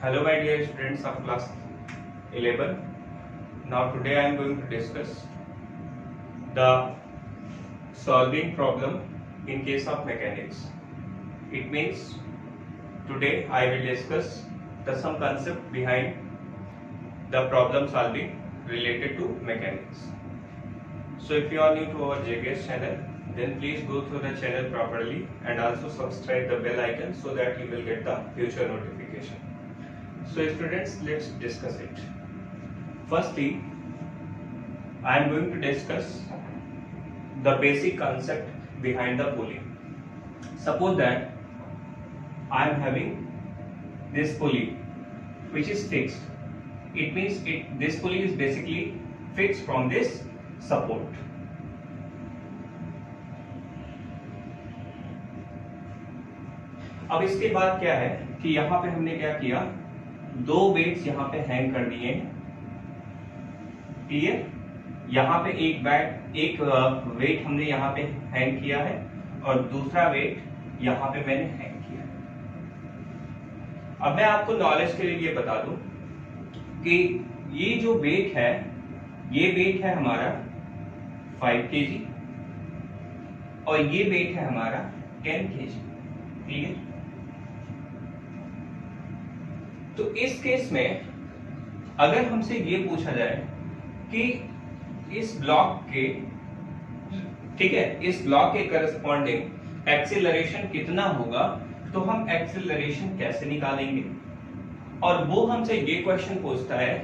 Hello my dear students of class 11. Now today I am going to discuss the solving problem in case of mechanics. It means today I will discuss some concept behind the problem solving related to mechanics. So if you are new to our JKS channel, then please go through the channel properly and also subscribe the bell icon so that you will get the future notification. So students, let's discuss it. Firstly, I am going to discuss the basic concept behind the pulley. Suppose that I am having this pulley which is fixed. It means this pulley is basically fixed from this support. अब इसके बाद क्या है कि यहाँ पे हमने क्या किया, दो वेट्स यहाँ पे हैंग कर दिए हैं, क्लियर। यहाँ पे एक वेट हमने यहाँ पे हैंग किया है और दूसरा वेट यहाँ पे मैंने हैंग किया है। अब मैं आपको नॉलेज के लिए ये बता दूं कि ये जो वेट है, ये वेट है हमारा 5 kg और ये वेट है हमारा 10 kg, क्लियर। तो इस केस में अगर हमसे ये पूछा जाए कि इस ब्लॉक के, ठीक है, इस ब्लॉक के करस्पॉन्डिंग एक्सीलरेशन कितना होगा, तो हम एक्सीलरेशन कैसे निकालेंगे। और वो हमसे ये क्वेश्चन पूछता है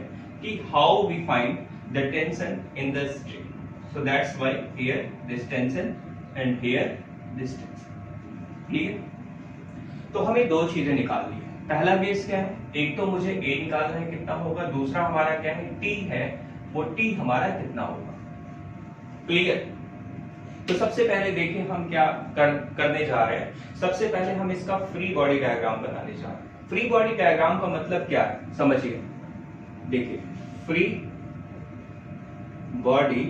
कि how we find the tension in the string. So that's why here this tension and here this tension, clear. तो हमें दो चीजें निकालनी है। पहला केस क्या है, एक तो मुझे A निकालना है कितना होगा, दूसरा हमारा क्या है T है, वो T हमारा कितना होगा, क्लियर। तो सबसे पहले देखिए हम क्या करने जा रहे हैं। सबसे पहले हम इसका फ्री बॉडी डायग्राम बनाने जा रहे हैं। फ्री बॉडी डायग्राम का मतलब क्या है समझिए, देखिए फ्री बॉडी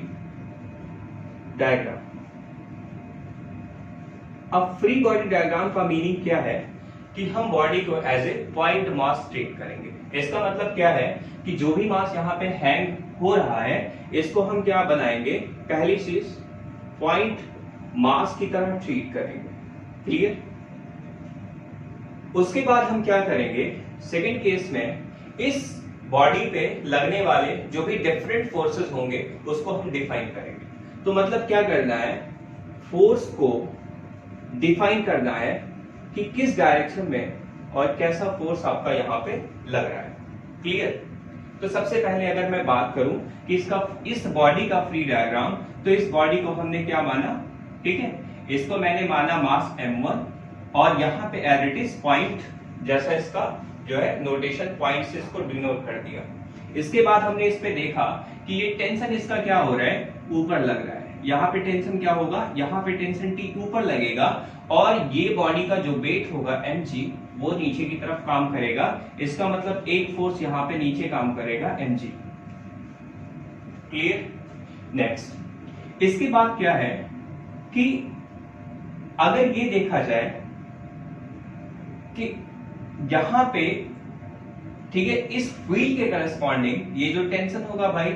डायग्राम। अब फ्री बॉडी डायग्राम का मीनिंग क्या है कि हम बॉडी को as a point mass treat करेंगे। इसका मतलब क्या है कि जो भी मास यहाँ पे हैंग हो रहा है, इसको हम क्या बनाएंगे, पहली चीज पॉइंट मास की तरह ट्रीट करेंगे, क्लियर। उसके बाद हम क्या करेंगे, सेकंड केस में इस बॉडी पे लगने वाले जो भी डिफरेंट फोर्सेस होंगे उसको हम डिफाइन करेंगे। तो मतलब क्या करना है, फोर्स को डिफाइन करना है कि किस डायरेक्शन में और कैसा फोर्स आपका यहाँ पे लग रहा है, क्लियर। तो सबसे पहले अगर मैं बात करूं कि इस बॉडी का फ्री डायग्राम, तो इस बॉडी को हमने क्या माना, ठीक है, इसको मैंने माना मास m1 और यहाँ पे एज इट इज पॉइंट, जैसा इसका जो है नोटेशन पॉइंट से इसको डिनोट कर दिया। इसके बाद हमने इस पे देखा कि ये टेंशन इसका क्या हो रहा है, ऊपर लग रहा है। यहाँ पे टेंशन क्या होगा, यहाँ पे टेंशन T ऊपर लगेगा और ये बॉडी का जो वेट होगा mg वो नीचे की तरफ काम करेगा। इसका मतलब एक फोर्स यहाँ पे नीचे काम करेगा mg, क्लियर। नेक्स्ट, इसके बाद क्या है कि अगर ये देखा जाए कि यहाँ पे, ठीक है, इस फील्ड के करस्पॉन्डिंग ये जो टेंशन होगा भाई,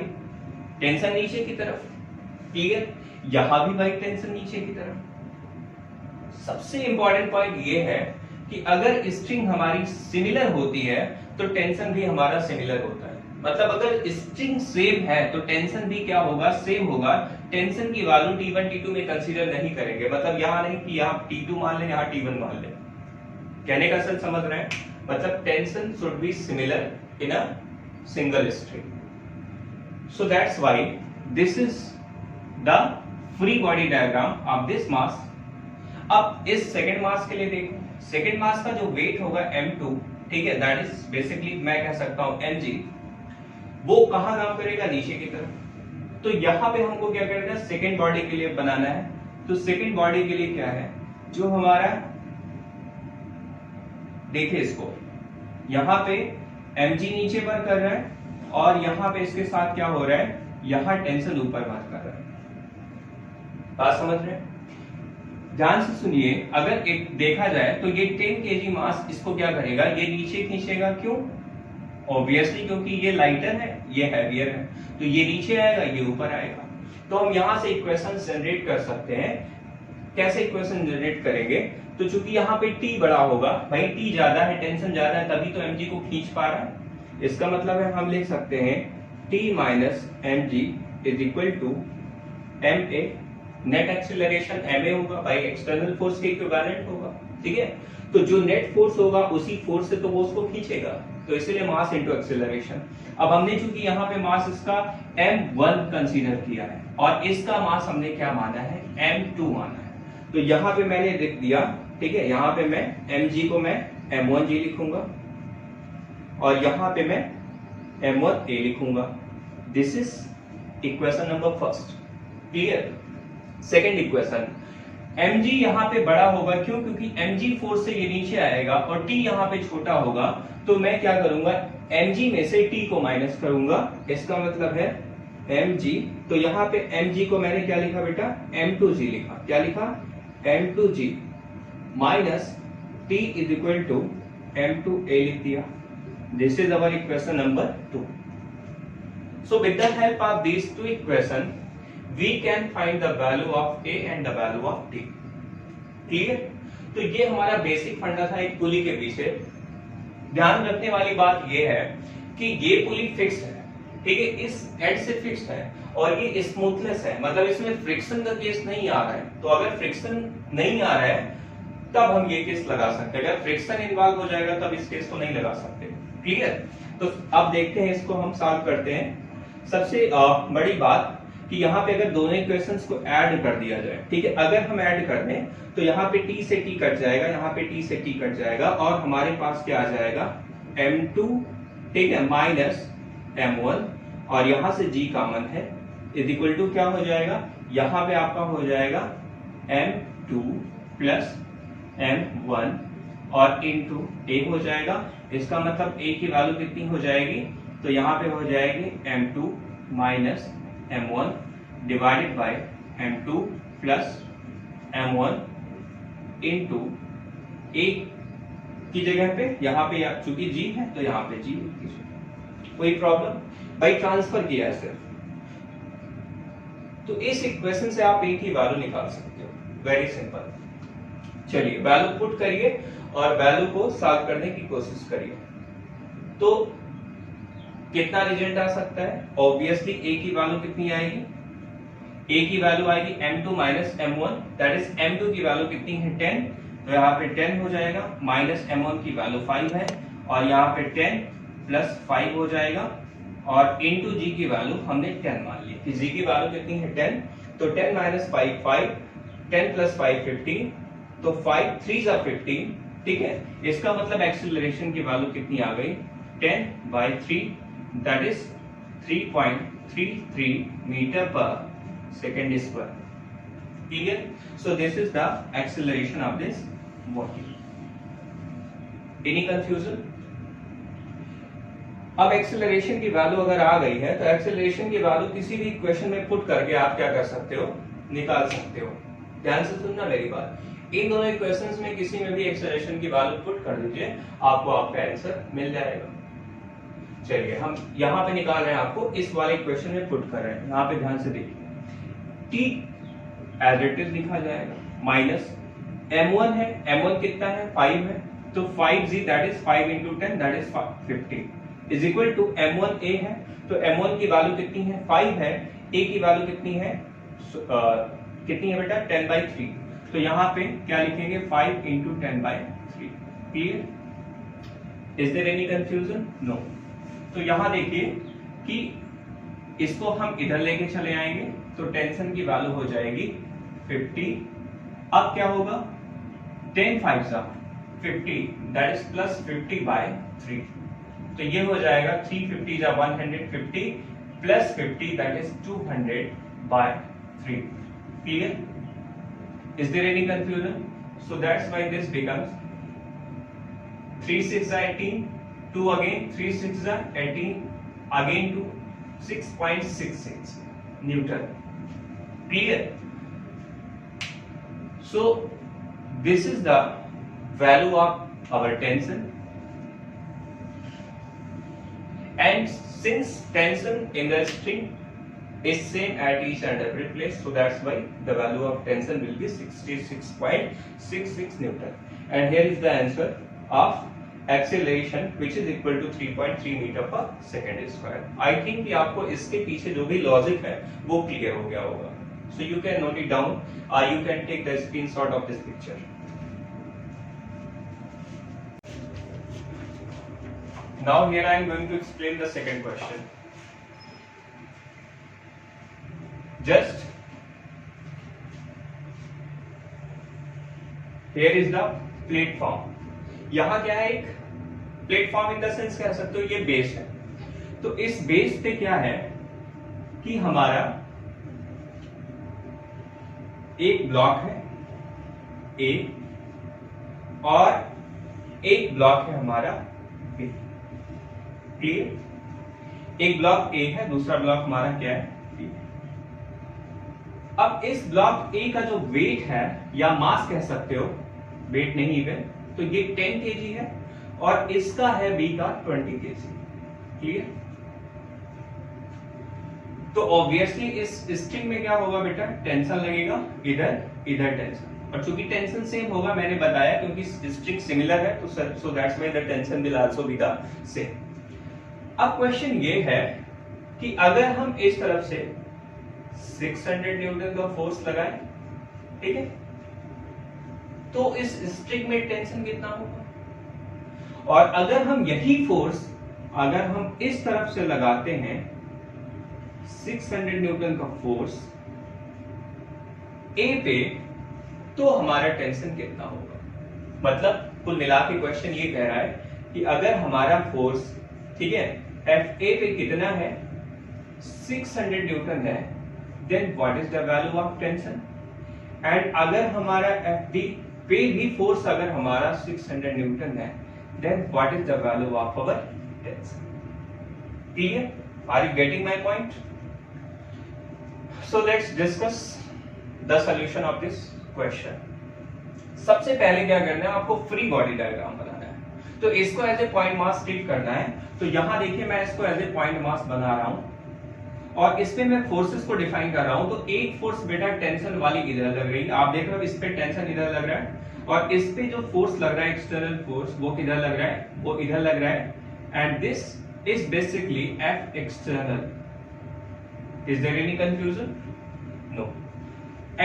टेंशन नीचे की तरफ, क्लियर। यहां भी भाई टेंशन नीचे की तरफ। सबसे इंपॉर्टेंट पॉइंट ये है कि अगर स्ट्रिंग हमारी सिमिलर होती है तो टेंशन भी हमारा सिमिलर होता है। मतलब अगर स्ट्रिंग सेम है तो टेंशन भी क्या होगा, सेम होगा। टेंशन की वैल्यू T1 T2 में कंसीडर नहीं करेंगे। मतलब यहां नहीं कि आप T2 मान लें, यहां T1 मान लें। कहने का सेंस समझ रहे हैं, मतलब tension should be similar in a single string. So that's why this is the free body diagram of this mass. अब इस सेकेंड मास के लिए देखो, सेकेंड मास का जो वेट होगा m2, ठीक है, दैट इज बेसिकली मैं कह सकता हूं mg, वो कहां काम करेगा, नीचे की तरफ। तो यहां पे हमको क्या करना है, सेकेंड बॉडी के लिए बनाना है। तो सेकेंड बॉडी के लिए क्या है, जो हमारा, देखिए इसको यहां पे mg नीचे वर्क कर रहा है और यहां पे इसके साथ क्या हो रहा है, यहां टेंशन ऊपर वर्क कर रहा है। बात समझ रहे हैं, ध्यान से सुनिए। अगर एक देखा जाए तो ये 10 kg मास इसको क्या करेगा, ये नीचे खींचेगा। क्यों, ऑब्वियसली क्योंकि ये लाइटर है, ये हैवियर है, तो ये नीचे आएगा, ये ऊपर आएगा। तो हम यहां से इक्वेशन जनरेट कर सकते हैं। कैसे इक्वेशन जनरेट करेंगे? तो चूंकि यहाँ पे t बड़ा होगा, भाई t ज्यादा है, टेंशन ज्यादा है, तभी तो mg को खींच पा रहा है। इसका मतलब है हम लिख सकते हैं t minus mg is equal to ma। Net acceleration ma होगा, भाई एक्सटर्नल फोर्स के इक्विवेलेंट होगा, ठीक है। तो जो नेट फोर्स होगा उसी फोर्स से तो वो उसको खींचेगा, तो इसीलिए मास इनटू एक्सीलरेशन। अब हमने चूंकि यहाँ पे मास इसका m1 कंसीडर किया है और इसका मास हमने क्या माना है, m2 माना है। तो यहाँ पे मैंने लिख दिया, ठीक है। यहाँ पे मैं mg को मैं m1g लिखूंगा और यहाँ पे मैं m1a लिखूंगा। This is equation number first, clear. Second equation, mg यहाँ पे बड़ा होगा, क्यों? क्योंकि mg फोर्स से ये नीचे आएगा और t यहाँ पे छोटा होगा, तो मैं क्या करूंगा, mg में से t को माइनस करूंगा। इसका मतलब है mg, तो यहाँ पे mg को मैंने क्या लिखा बेटा, m2g लिखा। क्या लिखा, m2g minus t is equal to m2a लिख दिया। This is our equation number 2। So with the help of these two equation we can find the value of a and the value of t। Clear? तो ये हमारा basic फंडा था एक पुली के पीछे। ध्यान रखने वाली बात ये है कि ये पुली फिक्स्ड है, ठीक है, इस एंड से फिक्स्ड है और ये स्मूथनेस है, मतलब इसमें फ्रिक्शन का केस नहीं आ रहा है। तो अगर फ्रिक्शन नहीं आ रहा है तब हम ये केस लगा सकते हैं, अगर फ्रिक्शन इन्वॉल्व हो जाएगा तब इस केस को नहीं लगा सकते। क्लियर? तो अब देखते हैं, इसको हम सॉल्व करते हैं। सबसे बड़ी बात कि यहाँ पे अगर दोनों इक्वेशंस को ऐड कर दिया जाए, ठीक है, अगर हम ऐड कर दें तो यहाँ पे t से t कट जाएगा, यहाँ पे t से t कट जाएगा और हमारे पास क्या आ जाएगा, m2, ठीक है, माइनस m1 और यहाँ से g कॉमन है, इज इक्वल टू क्या हो जाएगा, यहाँ पे आपका हो जाएगा m2 प्लस m1 और इनटू a हो जाएगा। इसका मतलब a की वैल्यू कितनी हो जाएगी, तो यहाँ पे हो जाएगी m2 minus m1 divided by m2 plus m1 into a की जगह पे यहाँ पे चूंकि g है तो यहाँ पे g लिख दीजिए। कोई प्रॉब्लम? भाई ट्रांसफर किया है सिर्फ, तो इस इक्वेशन से आप a की वैल्यू निकाल सकते हो, वेरी सिंपल। चलिए वैल्यू पुट करिए और वैल्यू को सॉल्व करने की कोशिश करिए। तो कितना रिजल्ट आ सकता है? ऑब्वियसली a की वैल्यू कितनी आएगी, a की वैल्यू आएगी m2 minus m1, that is m2 की वैल्यू कितनी है 10, तो यहाँ पे 10 हो जाएगा, माइनस m1 की वैल्यू 5 है और यहाँ पे 10 प्लस 5 हो जाएगा और इनटू g की वैल्यू हमने 10 मान ली कि g की वैल्यू कितनी है 10, तो 10 माइनस 5 5, 10 प्लस 5 15, तो 5 3 जा 15, ठीक है। इसका मतलब एक्सीलरेशन की वैल्यू कितनी आ गई, 10/3, that is 3.33 meter per second square। Clear? So this is the acceleration of this body। Any confusion? अब एक्सेलरेशन की वैल्यू अगर आ गई है तो एक्सेलरेशन की वैल्यू किसी भी इक्वेशन में पुट करके आप क्या कर सकते हो, निकाल सकते हो। ध्यान से सुनना मेरी बात, इन दोनों इक्वेशंस में किसी में भी एक्सेलरेशन की वैल्यू पुट कर दीजिए, आपको आपका आंसर मिल जाएगा। चलिए हम यहाँ पे निकाल रहे हैं, आपको इस वाले इक्वेशन में पुट कर रहे हैं। यहाँ पे ध्यान से देखिए, t एज इट इज लिखा जाएगा, माइनस m1 है, m1 कितना है 5 है, तो 5g that is 5 into 10 that is 50 is equal to m1a है, तो m1 की वैल्यू कितनी है 5 है, a की वैल्यू कितनी है कितनी है बेटा 10/3, तो यहाँ पे क्या लिखेंगे 5 into 10/3। Clear? Is there any confusion? No. तो यहां देखिए कि इसको हम इधर लेके चले आएंगे तो टेंशन की वैल्यू हो जाएगी 50। अब क्या होगा 10 5 50 दैट इज प्लस 50/3, तो ये हो जाएगा 350 जा 150 plus 50 that is 200/3। Clear? Is there any confusion? So that's why this becomes 3 6 18, 2 again, 3 6 18, again 2, 6.66 Newton। Clear? So this is the value of our tension। and since tension in the string is same at each and every place, so that's why the value of tension will be 66.66 Newton. And here is the answer of acceleration which is equal to 3.3 meter per second square. I think कि आपको इसके पीछे जो भी logic है वो clear हो गया होगा. So you can note it down, you can take the screenshot of this picture. Now here I am going to explain the second question. Just here is the platform. यहाँ क्या है, एक platform in the sense कह सकते हो ये base है. तो इस बेस पे क्या है कि हमारा एक ब्लॉक है ए और एक ब्लॉक है हमारा बी. क्लियर? एक ब्लॉक ए है, दूसरा ब्लॉक हमारा क्या है, बी. अब इस ब्लॉक ए का जो वेट है या मास कह सकते हो, वेट नहीं इवन, तो ये 10 kg है और इसका है बी का 20 kg. क्लियर? तो ऑब्वियसली इस स्ट्रिंग में क्या होगा बेटा, टेंशन लगेगा इधर इधर टेंशन, और चूंकि टेंशन सेम होगा मैंने बताया क्योंकि स्ट्रिंग सिमिलर है तो सो that's why the tension will also be the same. अब क्वेश्चन ये है कि अगर हम इस तरफ से 600 न्यूटन का फोर्स लगाएं, ठीक है, तो इस स्ट्रिंग में टेंशन कितना होगा. और अगर हम यही फोर्स अगर हम इस तरफ से लगाते हैं 600 न्यूटन का फोर्स ए पे, तो हमारा टेंशन कितना होगा. मतलब कुल मिला के क्वेश्चन ये कह रहा है कि अगर हमारा फोर्स, ठीक है, एफ ए पे कितना है, 600 न्यूटन है, then what is the value of tension. And अगर हमारा एफ बी पे भी फोर्स अगर हमारा 600 न्यूटन है, then what is the value of our tension. Clear? Are you getting my point? So let's discuss the solution of this question. सबसे पहले क्या करना है, आपको फ्री बॉडी डायग्राम बनाना है. तो इसको as a point mass treat करना है. तो यहां देखिए मैं इसको एज ए पॉइंट मास बना रहा हूं और इस पे मैं फोर्सेस को डिफाइन कर रहा हूं. तो एक फोर्स बेटा टेंशन वाली इधर लग रही है, आप देख रहे हो इस पे टेंशन इधर लग रहा है, और इस पे जो फोर्स लग रहा है एक्सटर्नल फोर्स वो किधर लग रहा है, वो इधर लग रहा है. And this is basically F external. Is there any confusion? No.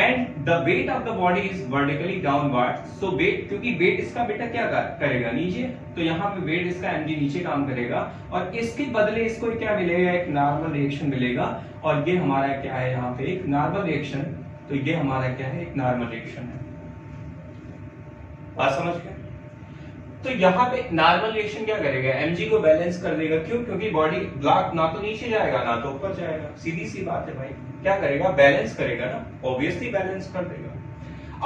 And the weight of the body is vertically downward. So weight, क्योंकि weight इसका बेटा क्या करेगा, नीचे, तो यहाँ पे weight इसका mg नीचे काम करेगा और इसके बदले इसको क्या मिलेगा, एक नॉर्मल रिएक्शन मिलेगा. और ये हमारा क्या है, यहाँ पे एक नॉर्मल रिएक्शन. तो ये हमारा क्या है, एक नॉर्मल रिएक्शन है. बात समझ गए? तो यहाँ पे नॉर्मल रिएक्शन क्या करेगा, mg को बैलेंस कर देगा. क्यों? क्योंकि बॉडी ब्लॉक ना तो नीचे जाएगा ना तो ऊपर जाएगा. सीधी सी बात है भाई, क्या करेगा, बैलेंस करेगा ना, ऑब्वियसली बैलेंस कर देगा.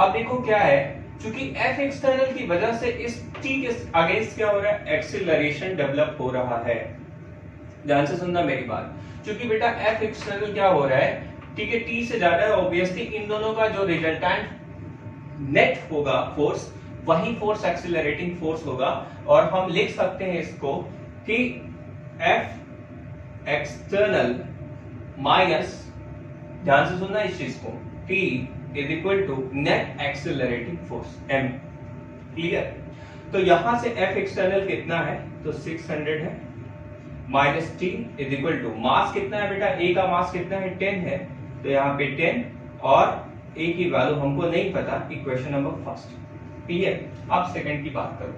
अब देखो क्या है, क्योंकि F एक्सटर्नल की वजह से इस T के अगेंस्ट क्या हो रहा है, एक्सीलरेशन डेवलप हो रहा है. ध्यान से सुनना मेरी बात. क्योंकि बेटा F एक्सटर्नल क्या हो रहा है, ठीक है, T से ज्यादा है, ऑब्वियसली इन दोनों का जो रिजल्टेंट नेट होगा फोर्स, वही फोर्स एक्सीलरेटिंग फोर्स होगा. और हम लिख सकते हैं इसको कि F एक्सटर्नल माइनस, ध्यान से सुनना इस चीज को, T is equal to net accelerating force M. Clear? तो यहां से F एक्सटर्नल कितना है, तो 600 है, minus T is equal to mass कितना है बेटा, A का मास कितना है, 10 है, तो यहाँ पे 10 और A की वैल्यू हमको नहीं पता. Equation number first. क्लियर? अब सेकंड की बात करो.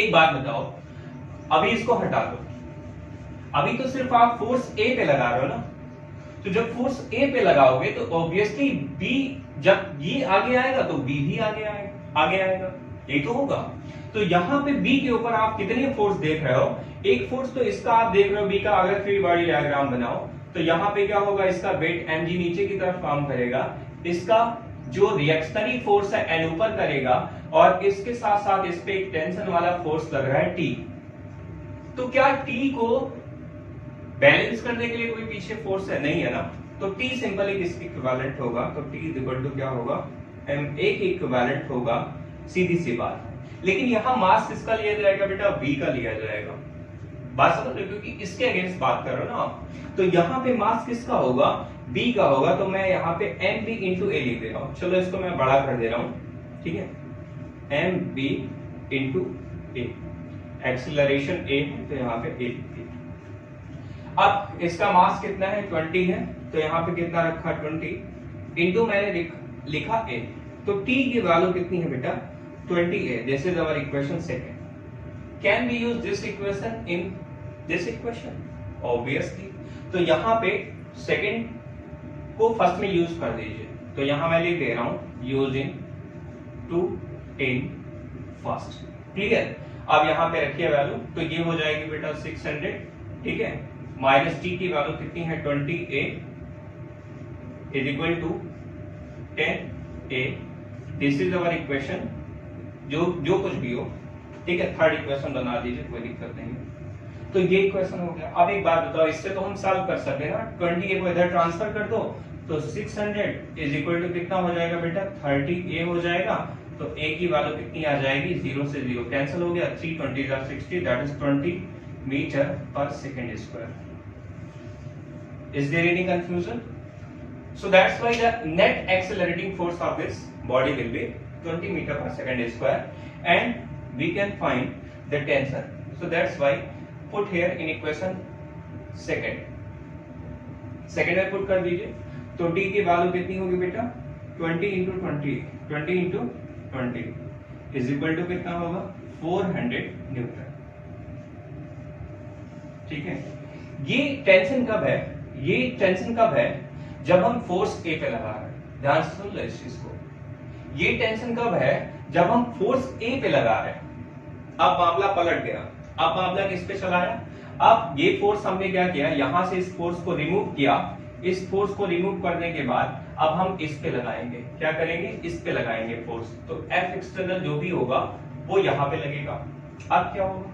एक बात बताओ, अभी इसको हटा दो, अभी तो सिर्फ आप फोर्स ए पे लगा रहे हो ना. तो जब फोर्स ए पे लगाओगे तो ऑब्वियसली बी, जब ये आगे आएगा तो बी भी आगे आएगा, ये तो होगा. तो यहाँ पे बी के ऊपर आप कितने फोर्स देख रहे हो, एक फोर्स तो इसका आप देख रहे हो बी का. अगर फ्री बॉडी डायग्राम बनाओ तो यहाँ पे क्या होगा, इसका वेट mg नीचे की तरफ काम करेगा, इसका जो रिएक्शनरी फोर्स है एन ऊपर करेगा, और इसके साथ साथ इस पे एक टेंशन वाला फोर्स लग रहा है T. तो क्या T को बैलेंस करने के लिए कोई पीछे फोर्स है, नहीं है ना. तो T सिंपल एक इसके इक्विवेलेंट होगा. तो T इज इक्वल टू क्या होगा, m a के इक्विवेलेंट होगा. सीधी सी बात. लेकिन यहां मास किसका लिया जाएगा बेटा, V का लिया जाएगा. बात समझ रहे हो, क्योंकि इसके अगेंस्ट बात कर रहे हो ना आप। तो यहाँ पे मास किसका होगा, बी का होगा, तो मैं यहाँ पे एम बी इंटू ए लिख दे रहा हूँ। चलो इसको मैं बड़ा कर दे रहा हूँ, ठीक है, एम बी इंटू ए, एक्सीलरेशन ए है तो यहाँ पे ए लिख दिया। अब इसका मास कितना है, 20 है, तो यहाँ पे कितना रखा, 20 इंटू मैंने लिखा ए, तो टी की वैल्यू कितनी है बेटा, 20 है। This is our equation second. Can we use this equation in this equation, obviously. तो यहाँ पे सेकंड को फर्स्ट में यूज कर दीजिए, तो यहाँ मैं लिख दे रहा हूं using two in first, clear. अब यहाँ पे रखिए वैल्यू, तो ये हो जाएगी बेटा 600, ठीक है, माइनस टी की वैल्यू कितनी है, 20a is equal to 10a। This is our equation, जो कुछ भी हो, ठीक है, थर्ड इक्वेशन बना दीजिए, कोई दिक्कत नहीं। तो ये इक्वेशन हो गया। अब एक बात बताओ, इससे तो हम सॉल्व कर सकते हैं ना, 20a को इधर ट्रांसफर कर दो, तो 600 इज इक्वल टू कितना हो जाएगा बेटा, 30a हो जाएगा। तो a की वैल्यू कितनी आ जाएगी, 0 से 0 कैंसिल हो गया, 3 20 60, that is 20 metre per second square. Is there any confusion? So that's why the net accelerating force of this body will be 20 meter per second square, and we can find the tension. So that's why put here in equation second में put कर दीजिए। तो d की value कितनी होगी बेटा, 20 into 20 is equal to कितना होगा, 400 न्यूटन, ठीक है। ये टेंशन कब है, ये टेंशन कब है, जब हम फोर्स ए पे लगा रहे हैं, ध्यान से सुन लो इस चीज को। ये टेंशन कब है, जब हम फोर्स ए पे लगा रहे हैं। अब मामला पलट गया, अब मामला किस पे चला है, अब ये फोर्स हमने क्या किया, यहां से इस फोर्स को रिमूव किया, इस फोर्स को रिमूव करने के बाद अब हम इस पे लगाएंगे, क्या करेंगे, इस पे लगाएंगे फोर्स। तो एफ एक्सटर्नल जो भी होगा वो यहां पे लगेगा। अब क्या होगा,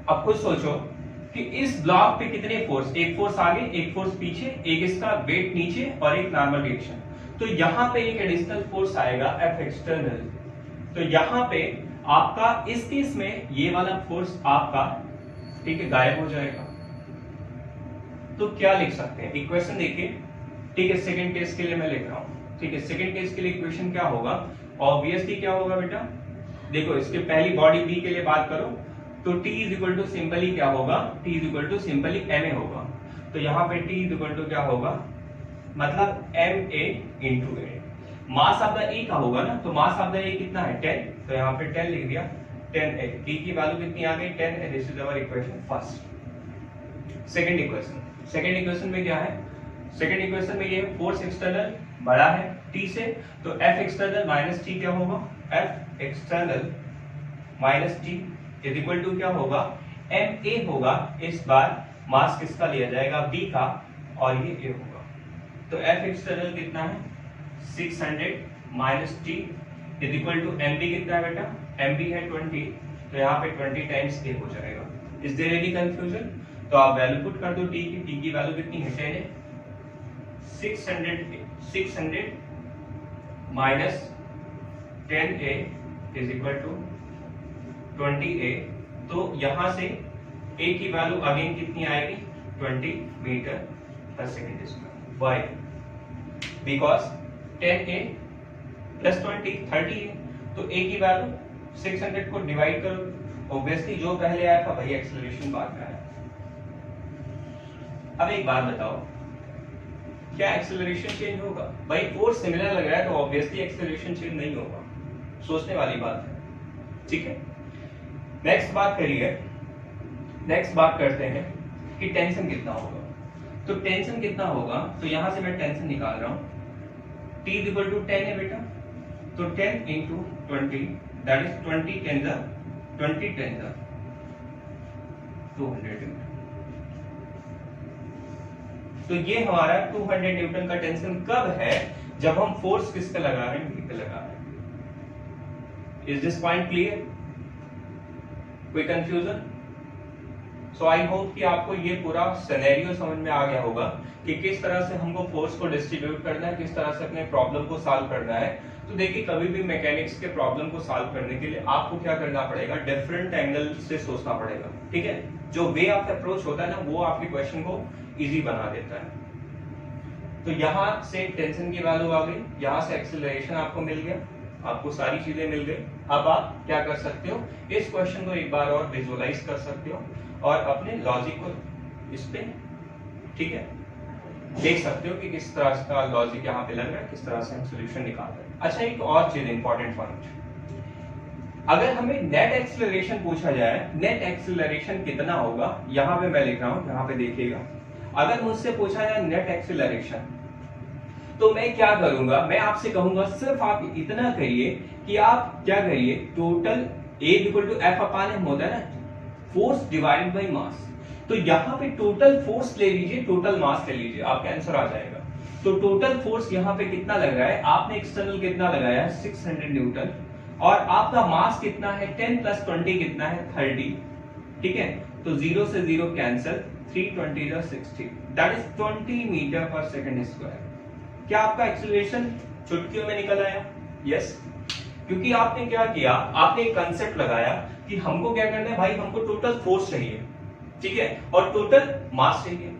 अब खुद सोचो कि इस ब्लॉक पे कितने फोर्स, एक फोर्स आगे, एक फोर्स पीछे, एक इसका वेट नीचे और एक नॉर्मल रिएक्शन। तो यहां पे एक एडिशनल फोर्स आएगा एफ एक्सटर्नल। तो यहां पे आपका इस केस में ये वाला फोर्स आपका, ठीक है, गायब हो जाएगा। तो क्या लिख सकते हैं, इक्वेशन देखिए, ठीक है, सेकंड केस के लिए मैं लिख रहा हूं, ठीक है। सेकंड केस के लिए इक्वेशन क्या होगा, ऑब्वियसली क्या होगा बेटा, देखो इसके पहली बॉडी बी के लिए बात करो, तो T is equal to simply क्या होगा, T is equal to simply ma होगा। तो यहाँ पे T इज इक्वल टू क्या होगा, मतलब ma into A. Mass of the ए का होगा ना, तो मास ऑफ द ए कितना है, 10, तो यहाँ पे 10 लिख दिया, 10a। T की वैल्यू कितनी आ गई, 10a। This is our equation first. Second equation में क्या है, सेकंड इक्वेशन में ये फोर्स एक्सटर्नल बड़ा है T से, तो F एक्सटर्नल माइनस T क्या होगा, F external minus T is equal to क्या होगा, ma होगा। इस बार मास किसका लिया जाएगा, b का, और ये a होगा। तो F एक्सटर्नल कितना है, 600 minus T is equal to mb कितना है बेटा, mb है 20, तो यहाँ पे 20 टाइम्स a हो जाएगा। इज देयर एनी कंफ्यूजन, तो आप वैल्यू पुट कर दो t की, t की वैल्यू कितनी है, 10 है। 600 minus 10a is equal to 20a। तो यहां से a की वैल्यू अगेन कितनी आएगी, 20 metre per second square. Why, because 10a plus 20 30 है, तो a की वैल्यू 600 को डिवाइड करो, ऑब्वियसली जो पहले आया था वही एक्सेलरेशन बाद में आया। अब एक बात बताओ, क्या एक्सेलरेशन चेंज होगा, भाई फोर्स सिमिलर लग रहा है तो ऑब्वियसली एक्सेलरेशन चेंज नहीं होगा, सोचने वाली बात है, ठीक है। नेक्स्ट बात करते हैं कि टेंशन कितना होगा। तो टेंशन कितना होगा, तो यहां से मैं टेंशन निकाल रहा हूं, T इज इक्वल टू 10 है बेटा, तो 10 इंटू 20 दैट इज 20 10 200 न्यूटन। तो ये हमारा 200 न्यूटन का टेंशन कब है, जब हम फोर्स किस पे लगा रहे हैं, B पे लगा रहे हैं। इज दिस पॉइंट क्लियर, कोई कंफ्यूजन? सो आई होप कि आपको ये पूरा सिनेरियो समझ में आ गया होगा कि किस तरह से हमको फोर्स को डिस्ट्रीब्यूट करना है, किस तरह से अपने प्रॉब्लम को सॉल्व करना है। तो देखिए कभी भी मैकेनिक्स के प्रॉब्लम को सॉल्व करने के लिए आपको क्या करना पड़ेगा, डिफरेंट एंगल से सोचना पड़ेगा, ठीक है। जो वे ऑफ अप्रोच होता है ना, वो आपके क्वेश्चन को इजी बना देता है। तो यहां से टेंशन की वैल्यू आ गई, यहां से एक्सेलरेशन आपको मिल गया, आपको सारी चीजें मिल गई। अब आप क्या कर सकते हो, इस क्वेश्चन को एक बार और विजुअलाइज कर सकते हो और अपने लॉजिक को इस पे, ठीक है, देख सकते हो कि किस तरह का लॉजिक यहाँ पे लग रहा है, किस तरह से हम सोल्यूशन निकाल रहे हैं। अच्छा, एक और चीज इंपॉर्टेंट पॉइंट, अगर हमें नेट एक्सेलरेशन पूछा जाए, नेट एक्सेलरेशन कितना होगा, यहाँ पे मैं लिख रहा हूं, यहाँ पे देखिएगा। अगर मुझसे पूछा जाए नेट एक्सेलरेशन, तो मैं क्या करूंगा, मैं आपसे कहूंगा सिर्फ आप इतना करिए कि आप क्या करिए, total A equal to F upon M होता है ना, फोर्स डिवाइडेड बाय मास। तो यहाँ पे टोटल फोर्स ले लीजिए, टोटल मास ले लीजिए, आपका आंसर आ जाएगा। तो टोटल फोर्स यहाँ पे कितना लग रहा है, आपने एक्सटर्नल कितना लगाया है 600 न्यूटन, और आपका मास कितना है 10 प्लस 20 कितना है 30, ठीक है। तो 0 से 0 cancel, 320 is 60, that is 20 metre per second square. क्या आपका एक्सेलरेशन चुटकियों में निकल आया? यस, क्योंकि आपने क्या किया, आपने एक कंसेप्ट लगाया कि हमको क्या करना है भाई, हमको टोटल फोर्स चाहिए, ठीक है, और टोटल मास चाहिए।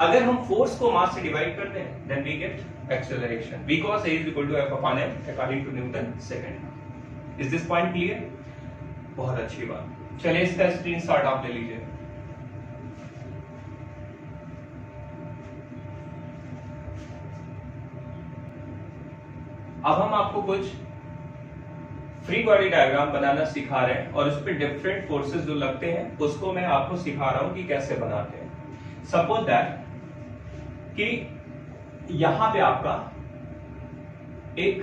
अगर हम फोर्स को मास से डिवाइड करते हैं then we get acceleration, because A is equal to F upon M according to Newton second। Is this point clear? बहुत अच्छी बात। चलिए इसका स्क्रीनशॉट आप ले लीजिए। अब हम आपको कुछ फ्री बॉडी डायग्राम बनाना सिखा रहे हैं और उस पर डिफरेंट फोर्सेस जो लगते हैं उसको मैं आपको सिखा रहा हूं कि कैसे बनाते हैं। सपोज दैट कि यहां पे आपका एक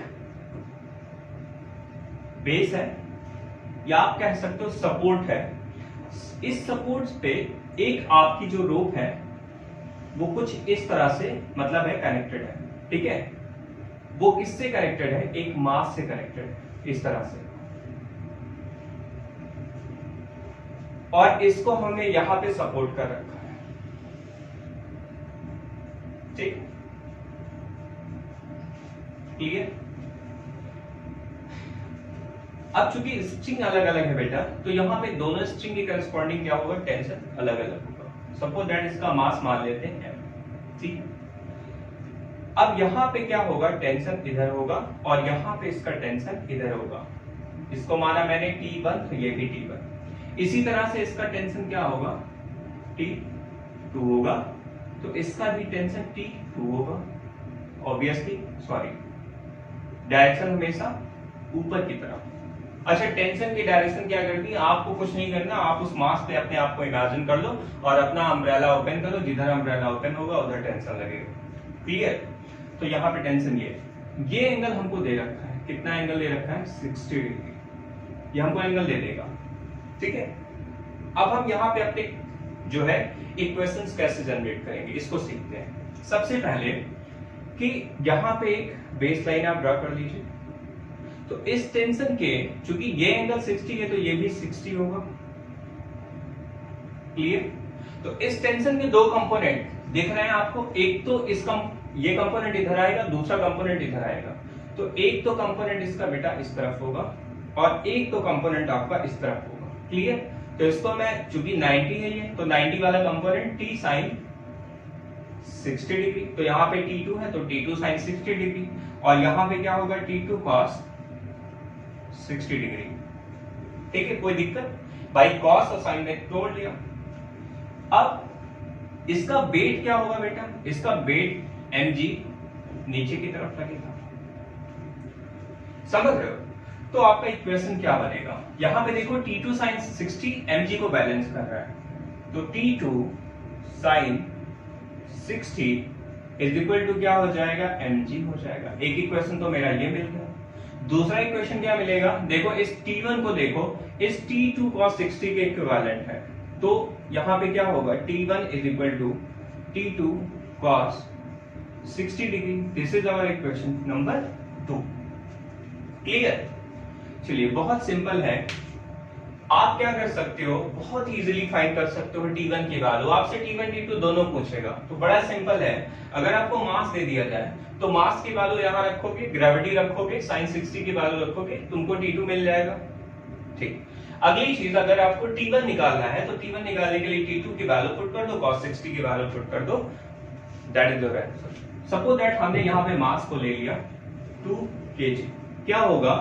बेस है, या आप कह सकते हो सपोर्ट है। इस सपोर्ट पे एक आपकी जो रोप है वो कुछ इस तरह से मतलब है कनेक्टेड है, ठीक है। वो किससे कनेक्टेड है, एक मास से कनेक्टेड है इस तरह से, और इसको हमने यहां पे सपोर्ट कर रखा है, ठीक, क्लियर। अब चूंकि स्ट्रिंग अलग अलग है बेटा, तो यहां पे दोनों स्ट्रिंग के करस्पॉन्डिंग क्या होगा, टेंशन अलग अलग होगा। सपोज दैट इसका मास मान लेते हैं m, ठीक। अब यहां पे क्या होगा, टेंशन इधर होगा और यहां पे इसका टेंशन इधर होगा। इसको माना मैंने T1, तो ये भी T1। इसी तरह से इसका टेंशन क्या होगा, T2 होगा, तो इसका भी टेंशन T2 होगा। ऑब्वियसली, सॉरी, डायरेक्शन हमेशा ऊपर की तरफ। अच्छा, टेंशन की डायरेक्शन क्या करती है, आपको कुछ नहीं करना, आप उस मास पे अपने आप को इमेजिन कर लो और अपना अम्ब्रेला ओपन करो, जिधर अम्ब्रेला ओपन होगा उधर टेंशन लगेगा, क्लियर। तो यहाँ पे टेंशन ये एंगल हमको दे रखा है, कितना एंगल दे रखा है 60 डिग्री, ये हमको एंगल दे देगा, ठीक है। अब हम यहाँ पे अपने जो है इक्वेशंस कैसे जनरेट करेंगे इसको सीखते हैं। सबसे पहले कि यहाँ पे एक बेस लाइन आप ड्रा कर लीजिए। तो इस टेंशन के, चूंकि ये एंगल 60 है तो ये भी 60 होगा, क्लियर। तो इस टेंशन के दो कंपोनेंट दिख रहे हैं आपको, एक तो इसका ये कंपोनेंट इधर आएगा, दूसरा कंपोनेंट इधर आएगा। तो एक तो कंपोनेंट इसका बेटा इस तरफ होगा और एक तो कंपोनेंट आपका इस तरफ होगा, क्लियर। तो इसको मैं, चूंकि 90 है ये, तो 90 वाला कंपोनेंट T साइन 60 डिग्री, तो यहाँ पे T2 है तो T2 साइन 60 डिग्री, और यहाँ पे क्या होगा T2 cos 60 डिग्री, ठीक है, कोई दिक्कत भाई, cos और साइन में तोड़ लिया। अब इसका वेट क्या होगा बेटा, इसका वेट mg नीचे की तरफ लगेगा, समझ रहे हो। तो आपका इक्वेशन क्या बनेगा, यहां पे देखो T2 साइन 60 mg को बैलेंस कर रहा है, तो T2 sign 60 is equal to क्या हो जाएगा, mg हो जाएगा। एक इक्वेशन तो मेरा ये मिल गया। दूसरा इक्वेशन क्या मिलेगा, देखो इस T1 को देखो, इस T2 cos 60 के इक्विवेलेंट है, तो यहां पे क्या होगा, T1 is equal to T2 cos 60 degree. This is our equation number 2, clear. चलिए बहुत सिंपल है, आप क्या कर सकते हो, बहुत इजीली फाइंड कर सकते हो T1 की वैल्यू। आपसे T1 T2 दोनों पूछेगा, तो बड़ा सिंपल है। अगर आपको मास दे दिया जाए तो मास की वैल्यू यहाँ रखोगे, ग्रेविटी रखोगे, sin 60 की वैल्यू रखोगे, तुमको T2 मिल जाएगा। ठीक, अगली चीज, अगर आपको T1 निकालना है तो T1 निकालने के लिए T2 की वैल्यू पुट कर दो, cos 60 की वैल्यू पुट कर दो, that is your answer. Suppose that हमने यहाँ पे मास को ले लिया 2 kg, क्या होगा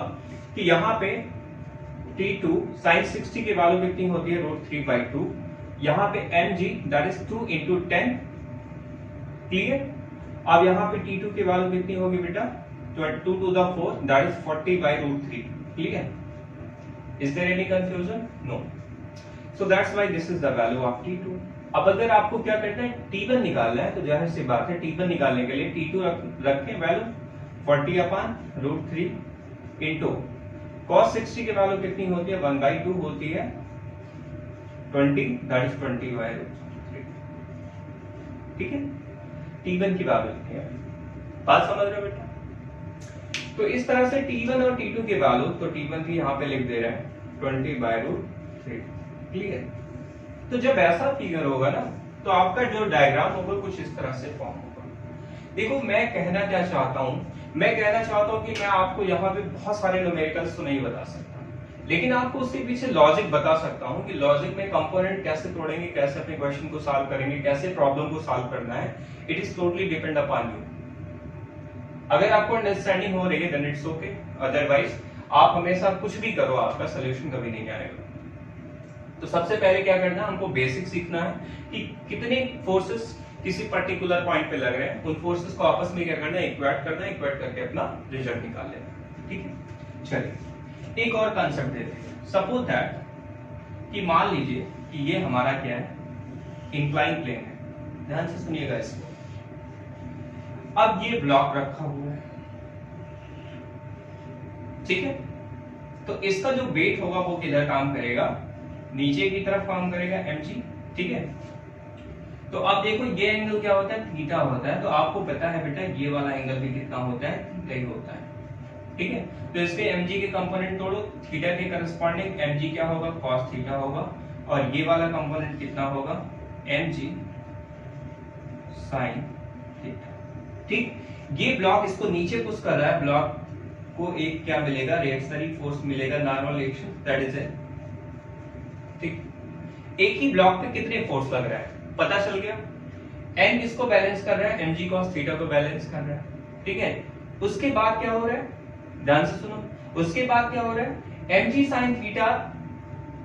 कि यहाँ पे T2 sin 60 की वैल्यू कितनी होती है, √3/2, यहाँ पे mg दैट इज 2 × 10, क्लियर। अब यहाँ पे T2 की वैल्यू कितनी होगी बेटा, 2⁴ that is 40/√3, clear. Is there any confusion? No. So that's why this is the value of T2। अब अगर आपको क्या करना है, T1 निकालना है, तो जाहिर सी बात है T1 निकालने के लिए T2 रखें वैल्यू 40/√3 इंटू cos 60 की वैल्यू कितनी होती है, 1/2 होती है, 20 दैट इज 20/√3, ठीक है। T1 की वैल्यू लिखते हैं, बात समझ रहे हो बेटा। तो इस तरह से T1 और T2 की वैल्यू, तो T1 भी यहाँ पे लिख दे रहे हैं 20/√3, क्लियर। तो जब ऐसा फिगर होगा ना, तो आपका जो डायग्राम होगा कुछ इस तरह से फॉर्म होगा। देखो मैं कहना क्या चाहता हूं, मैं कहना चाहता हूं कि मैं आपको यहाँ पे बहुत सारे न्यूमेरिकल्स तो नहीं बता सकता, लेकिन आपको उसके पीछे लॉजिक बता सकता हूं कि लॉजिक में कंपोनेंट कैसे तोड़ेंगे, कैसे अपने क्वेश्चन को सॉल्व करेंगे, कैसे प्रॉब्लम को सॉल्व करना है। It is totally depend upon you. अगर आपको अंडरस्टैंडिंग हो रही है देन इट्स ओके, अदरवाइज आप हमेशा कुछ भी करो, आपका सोल्यूशन कभी नहीं आएगा। तो सबसे पहले क्या करना है, हमको बेसिक सीखना है कि कितने फोर्सेस किसी पर्टिकुलर पॉइंट पे लग रहे हैं, उन फोर्सेस को आपस में क्या करना है, इक्वेट करना है, इक्वेट करके अपना रिजल्ट निकाल लेना, ठीक है। चलिए एक और कांसेप्ट देते हैं। सपोज दैट कि मान लीजिए कि ये हमारा क्या है, इंक्लाइन प्लेन है, ध्यान से सुनिएगा इसको। अब ये ब्लॉक रखा हुआ है, ठीक है। तो इसका जो वेट होगा वो किधर काम करेगा, नीचे की तरफ काम करेगा, mg, ठीक है। तो अब देखो ये एंगल क्या होता है, थीटा होता है। तो आपको पता है बेटा ये वाला एंगल भी कितना होता है, थीटा ही होता है, ठीक है। तो इसके mg के कंपोनेंट तोड़ो, थीटा के करस्पॉन्डिंग mg क्या होगा, cos थीटा होगा, और ये वाला कंपोनेंट कितना होगा, mg sin थीटा, ठीक। ये ब्लॉक इसको नीचे पुश कर रहा है, ब्लॉक को एक क्या मिलेगा, रिएक्शनरी फोर्स मिलेगा, normal reaction, that is it, ठीक। एक ही ब्लॉक पे कितने फोर्स लग रहा है पता चल गया। n किसको बैलेंस कर रहा है, mg cos थीटा को बैलेंस कर रहा है, ठीक है। उसके बाद क्या हो रहा है, ध्यान से सुनो, उसके बाद क्या हो रहा है, mg sin थीटा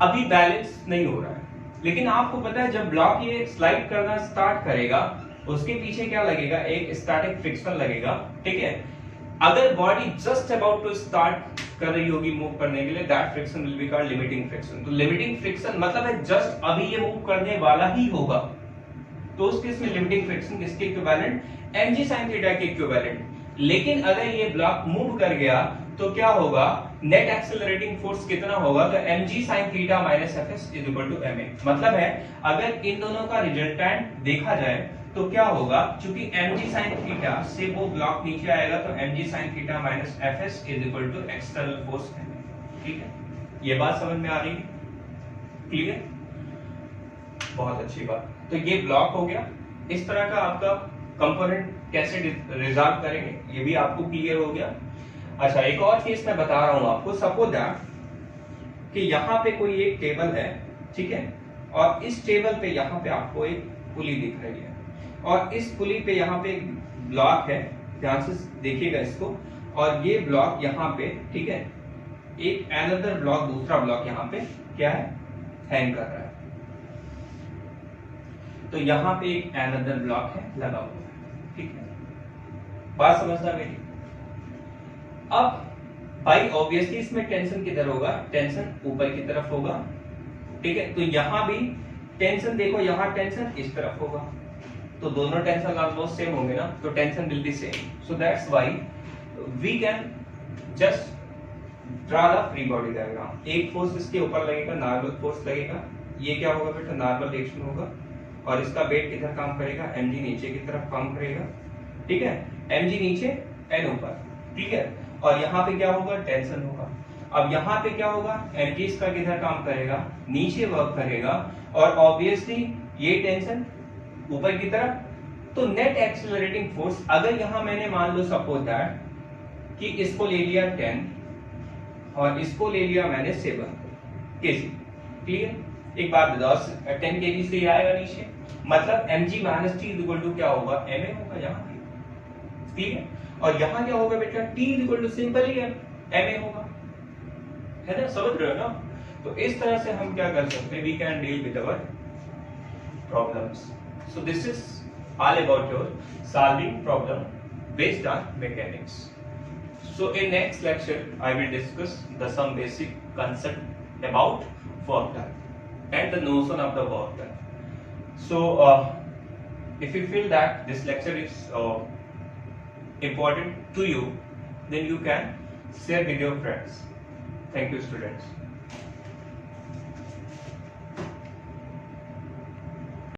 अभी बैलेंस नहीं हो रहा है, लेकिन आपको पता है जब ब्लॉक ये स्लाइड करना स्टार्ट करेगा उसके पीछे क्या लगेगा, एक स्टैटिक फ्रिक्शन लगेगा, ठीक है। अगर body just about to start कर रही होगी मूव करने के लिए, that friction will be called limiting friction. तो लिमिटिंग फ्रिक्शन मतलब है जस्ट अभी ये मूव करने वाला ही होगा, तो उस केस में लिमिटिंग फ्रिक्शन किसके इक्विवेलेंट, mg sin थीटा के इक्विवेलेंट। लेकिन अगर ये ब्लॉक मूव कर गया तो क्या होगा, नेट एक्सेलरेटिंग फोर्स कितना होगा, तो mg sin theta minus fs is equal to ma। मतलब है अगर इन दोनों का रिजल्टेंट देखा जाए तो क्या होगा, क्योंकि mg sin थीटा से वो ब्लॉक नीचे आएगा, तो mg sin theta minus fs is equal to external force, ठीक है। ये बात समझ में आ रही है, क्लियर, बहुत अच्छी बात। तो ये ब्लॉक हो गया, इस तरह का आपका कंपोनेंट कैसे रिजॉल्व करेंगे ये भी आपको क्लियर हो गया। अच्छा एक और चीज मैं बता रहा हूं आपको, सपोज दैट कि यहाँ पे कोई एक टेबल है, ठीक है, और इस टेबल पे यहाँ पे आपको एक पुली दिख रही है, और इस पुली पे यहाँ पे एक ब्लॉक है, ध्यान से देखिएगा इसको, और ये ब्लॉक यहाँ पे, ठीक है, एक अनदर ब्लॉक, दूसरा ब्लॉक यहाँ पे क्या है, हैंग कर रहा है। तो यहाँ पे एक अनदर ब्लॉक है लगा हुआ है, ठीक है, बात समझना मेरी। अब भाई ऑब्वियसली इसमें टेंशन किधर होगा, टेंशन ऊपर की तरफ होगा, ठीक है। तो यहाँ भी टेंशन देखो, यहाँ टेंशन इस तरफ होगा, तो दोनों टेंशन ऑलमोस्ट सेम होंगे ना, तो tension will be same. So that's why we can just draw the free body diagram. एक फोर्स इसके ऊपर लगेगा, नॉर्मल फोर्स लगेगा, ये क्या होगा बेटा, नॉर्मल रिएक्शन होगा, और इसका वेट किधर काम करेगा, mg नीचे की तरफ काम करेगा, ठीक है, mg नीचे n ऊपर, ठीक है, और यहाँ पे क्या होगा, टेंशन होगा। अब यहाँ पे क्या होगा, mg इसका किधर काम करेगा, नीचे वर्क करेगा, और ऑब्वियसली ये टेंशन ऊपर की तरफ। तो नेट एक्सेलरेटिंग फोर्स, अगर यहां मैंने मान लो सपोज दैट कि इसको ले लिया 10 और इसको ले लिया मैंने 7 केजी, क्लियर। एक बात बताओ, 10 केजी से आएगा नीचे, मतलब mg minus T equal to क्या होगा, ma होगा यहाँ पे, ठीक है। और यहाँ क्या होगा बेटा, t इक्वल टू सिंपल ही है ma होगा, है ना, समझ रहे हो ना। तो इस तरह से हम क्या कर सकते हैं, we can deal with our problems. So this is all about your solving problem based on mechanics. So in next lecture I will discuss some basic concept about work done and the notion of the work done. So if you feel that this lecture is important to you, then you can share with your friends. Thank you, students.